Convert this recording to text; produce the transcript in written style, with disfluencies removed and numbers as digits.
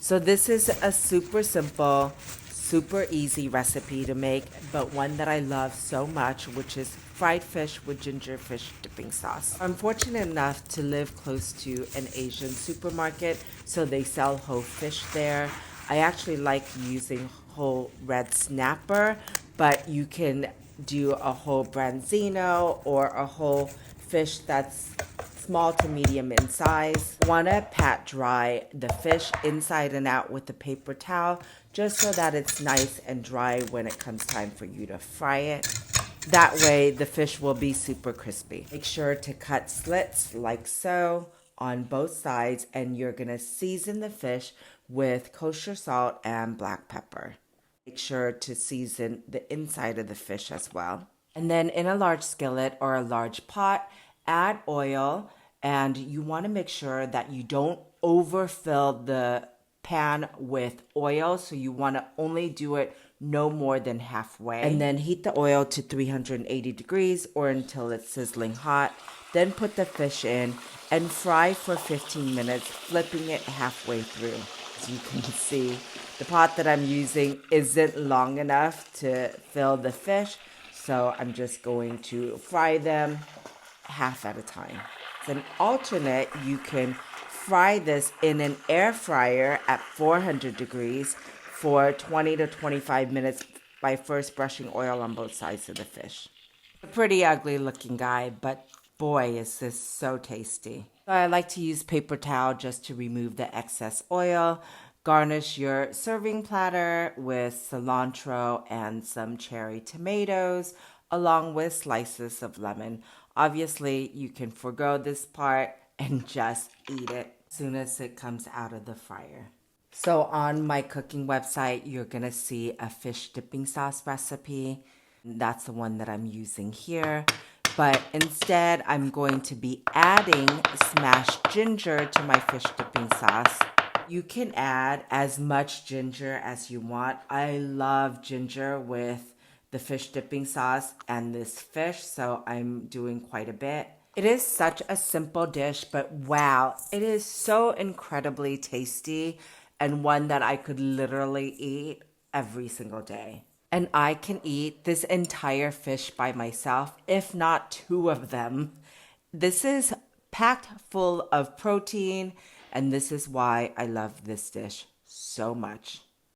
So this is a super simple, super easy recipe to make, but one that I love so much, which is fried fish with ginger fish dipping sauce. I'm fortunate enough to live close to an Asian supermarket, so they sell whole fish there. I actually like using whole red snapper, but you can do a whole branzino or a whole fish that's small to medium in size. Want to pat dry the fish inside and out with a paper towel just so that it's nice and dry when it comes time for you to fry it. That way the fish will be super crispy. Make sure to cut slits like so on both sides, and you're going to season the fish with kosher salt and black pepper. Make sure to season the inside of the fish as well. And then in a large skillet or a large pot, add oil, and you want to make sure that you don't overfill the pan with oil. So you want to only do it no more than halfway. And then heat the oil to 380 degrees or until it's sizzling hot. Then put the fish in and fry for 15 minutes, flipping it halfway through. As you can see, the pot that I'm using isn't long enough to fill the fish, so I'm just going to fry them half at a time. As an alternate, you can fry this in an air fryer at 400 degrees for 20 to 25 minutes by first brushing oil on both sides of the fish. A pretty ugly looking guy, but boy, is this so tasty. So I like to use paper towel just to remove the excess oil. Garnish your serving platter with cilantro and some cherry tomatoes, along with slices of lemon. Obviously, you can forgo this part and just eat it as soon as it comes out of the fryer. So on my cooking website, you're gonna see a fish dipping sauce recipe. That's the one that I'm using here. But instead, I'm going to be adding smashed ginger to my fish dipping sauce. You can add as much ginger as you want. I love ginger with the fish dipping sauce and this fish, so I'm doing quite a bit. It is such a simple dish, but wow, it is so incredibly tasty and one that I could literally eat every single day. And I can eat this entire fish by myself, if not two of them. This is packed full of protein, and this is why I love this dish so much.